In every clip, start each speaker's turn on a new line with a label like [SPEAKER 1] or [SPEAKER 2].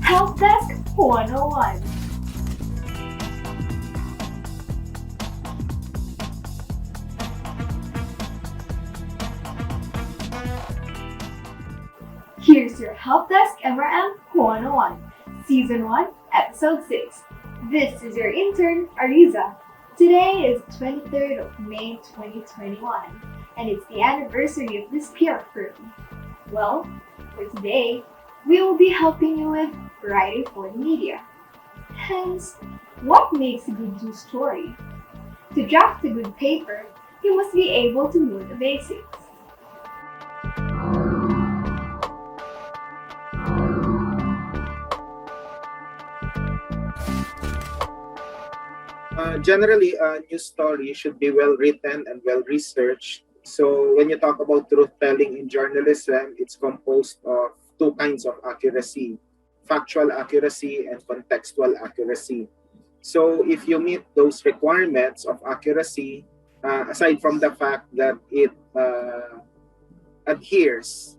[SPEAKER 1] Help Desk 101. Here's your Help Desk MRM 101, Season 1, Episode 6. This is your intern, Ariza. Today is 23rd of May 2021, and it's the anniversary of this PR firm. Well, for today, we will be helping you with writing for the media. Hence, what makes a good news story? To draft a good paper, you must be able to know the basics.
[SPEAKER 2] Generally, a news story should be well written and well researched. So when you talk about truth telling in journalism, it's composed of two kinds of accuracy: factual accuracy and contextual accuracy. So if you meet those requirements of accuracy, aside from the fact that it adheres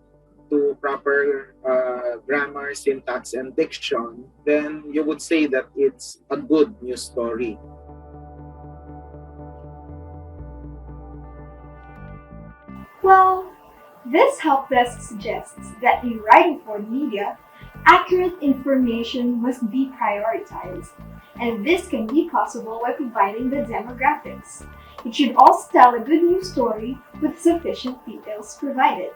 [SPEAKER 2] to proper grammar, syntax, and diction, then you would say that it's a good news story.
[SPEAKER 1] Well, this help desk suggests that in writing for media, accurate information must be prioritized, and this can be possible by providing the demographics. It should also tell a good news story with sufficient details provided.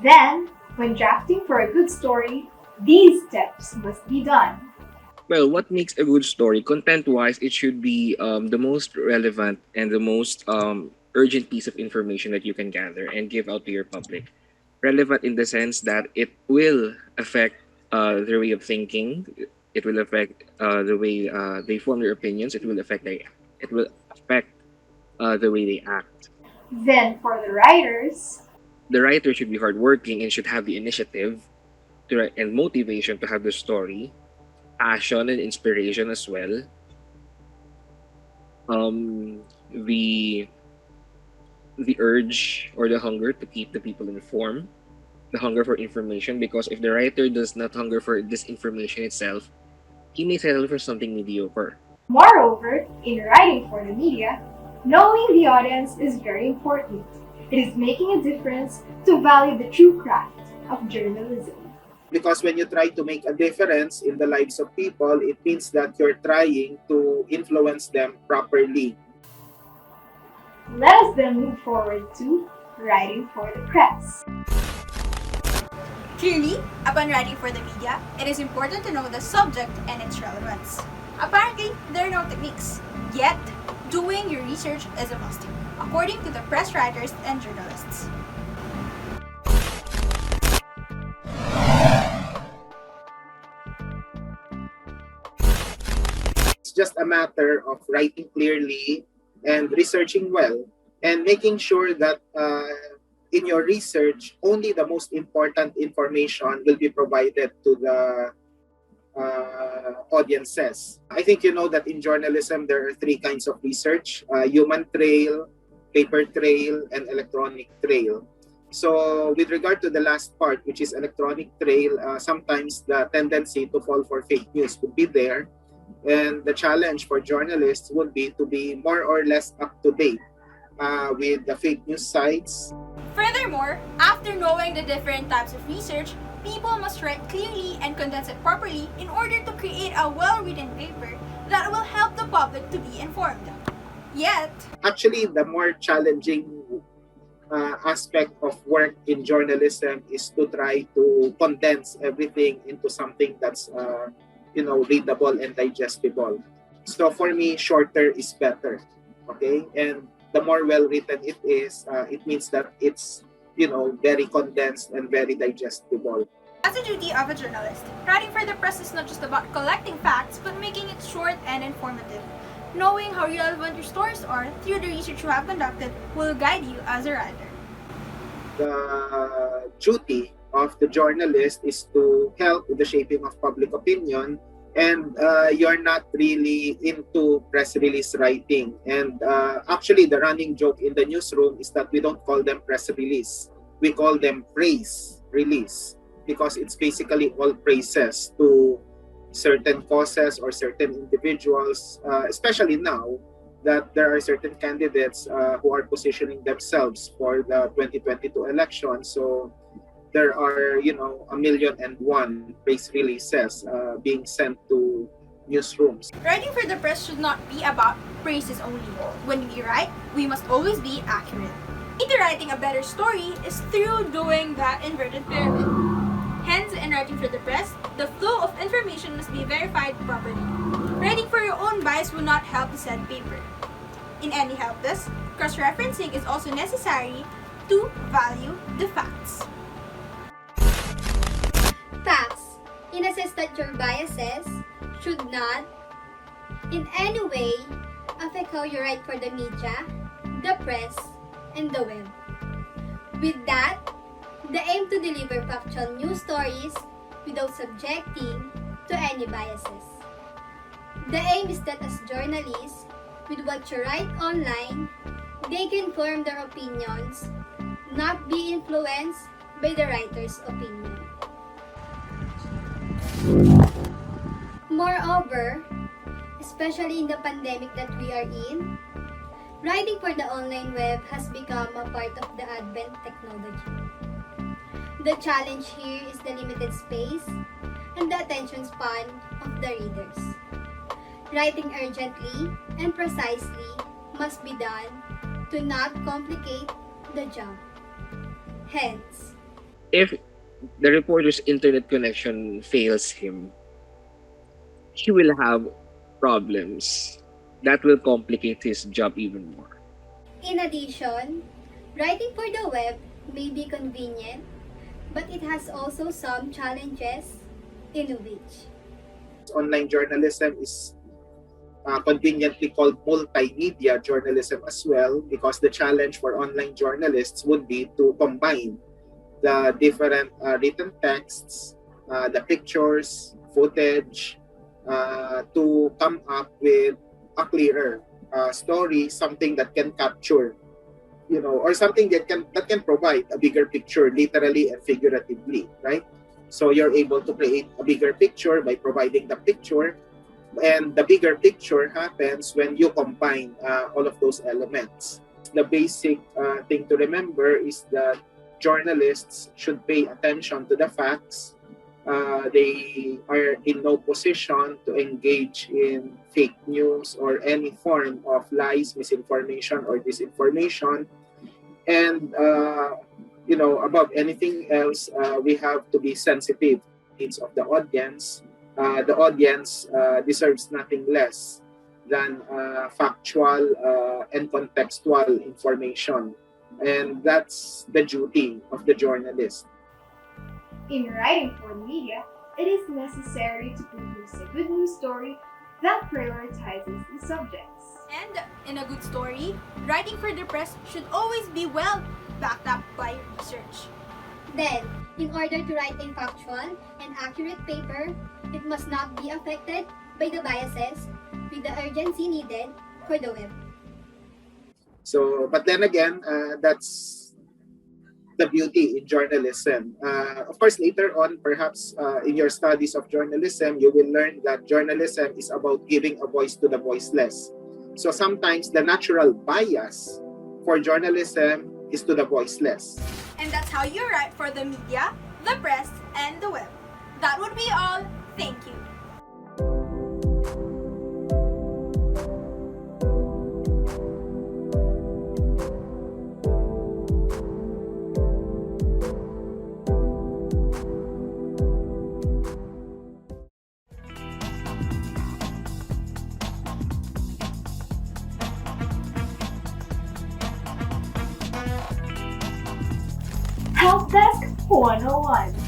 [SPEAKER 1] Then, when drafting for a good story, these steps must be done.
[SPEAKER 3] Well, what makes a good story? Content-wise, it should be the most relevant and the most urgent piece of information that you can gather and give out to your public. Relevant in the sense that it will affect their way of thinking. It will affect the way they form their opinions. It will affect the way they act.
[SPEAKER 1] Then, for the writers,
[SPEAKER 3] the writer should be hardworking and should have the initiative to write and motivation to have the story, passion and inspiration as well. The urge or the hunger to keep the people informed, the hunger for information, because if the writer does not hunger for this information itself, he may settle for something mediocre.
[SPEAKER 1] Moreover, in writing for the media, knowing the audience is very important. It is making a difference to value the true craft of journalism.
[SPEAKER 2] Because when you try to make a difference in the lives of people, it means that you're trying to influence them properly.
[SPEAKER 1] Let us then move forward to writing for the press.
[SPEAKER 4] Clearly, upon writing for the media, it is important to know the subject and its relevance. Apparently, there are no techniques. Yet, doing your research is a must, according to the press writers and journalists.
[SPEAKER 2] It's just a matter of writing clearly and researching well and making sure that in your research, only the most important information will be provided to the audiences. I think you know that in journalism, there are three kinds of research: human trail, paper trail, and electronic trail. So with regard to the last part, which is electronic trail, sometimes the tendency to fall for fake news would be there. And the challenge for journalists would be to be more or less up to date with the fake news sites.
[SPEAKER 4] Furthermore, after knowing the different types of research, people must write clearly and condense it properly in order to create a well-written paper that will help the public to be informed. Yet,
[SPEAKER 2] actually, the more challenging aspect of work in journalism is to try to condense everything into something that's readable and digestible. So for me, shorter is better. Okay, and the more well written it is, it means that it's very condensed and very digestible.
[SPEAKER 4] as a duty of a journalist, writing for the press is not just about collecting facts, but making it short and informative. Knowing how relevant your stories are through the research you have conducted will guide you as a writer.
[SPEAKER 2] The duty of the journalist is to help with the shaping of public opinion and you're not really into press release writing. And actually, the running joke in the newsroom is that we don't call them press release. We call them praise release, because it's basically all praises to certain causes or certain individuals, especially now that there are certain candidates who are positioning themselves for the 2022 election. So there are, a million and one praise releases being sent to newsrooms.
[SPEAKER 4] Writing for the press should not be about praises only. When we write, we must always be accurate. Into writing a better story is through doing that inverted pyramid. Hence, in writing for the press, the flow of information must be verified properly. Writing for your own bias will not help the said paper. In any help desk, cross-referencing is also necessary to value the facts.
[SPEAKER 5] Facts insist that your biases should not in any way affect how you write for the media, the press, and the web. With that, the aim to deliver factual news stories without subjecting to any biases. The aim is that as journalists, with what you write online, they can form their opinions, not be influenced by the writer's opinion. Moreover, especially in the pandemic that we are in, writing for the online web has become a part of the advent technology. The challenge here is the limited space and the attention span of the readers. Writing urgently and precisely must be done to not complicate the job. Hence,
[SPEAKER 3] If the reporter's internet connection fails him, he will have problems that will complicate his job even more.
[SPEAKER 5] in addition, writing for the web may be convenient, but it has also some challenges in which
[SPEAKER 2] Online journalism is conveniently called multimedia journalism as well, because the challenge for online journalists would be to combine the different written texts, the pictures, footage, to come up with a clearer story, something that can capture, or something that can provide a bigger picture, literally and figuratively, right? So you're able to create a bigger picture by providing the picture, and the bigger picture happens when you combine all of those elements. The basic thing to remember is that journalists should pay attention to the facts. They are in no position to engage in fake news or any form of lies, misinformation, or disinformation. And, above anything else, we have to be sensitive to the needs of the audience. The audience deserves nothing less than factual and contextual information. And that's the duty of the journalist.
[SPEAKER 1] In writing for media, it is necessary to produce a good news story that prioritizes the subjects.
[SPEAKER 4] And in a good story, writing for the press should always be well backed up by research.
[SPEAKER 5] then, in order to write a factual and accurate paper, it must not be affected by the biases with the urgency needed for the web.
[SPEAKER 2] So, but then again, that's the beauty in journalism. Of course, later on, perhaps in your studies of journalism, you will learn that journalism is about giving a voice to the voiceless. So sometimes the natural bias for journalism is to the voiceless.
[SPEAKER 4] And that's how you write for the media, the press, and the web. That would be all. Thank you.
[SPEAKER 1] Help Desk 101.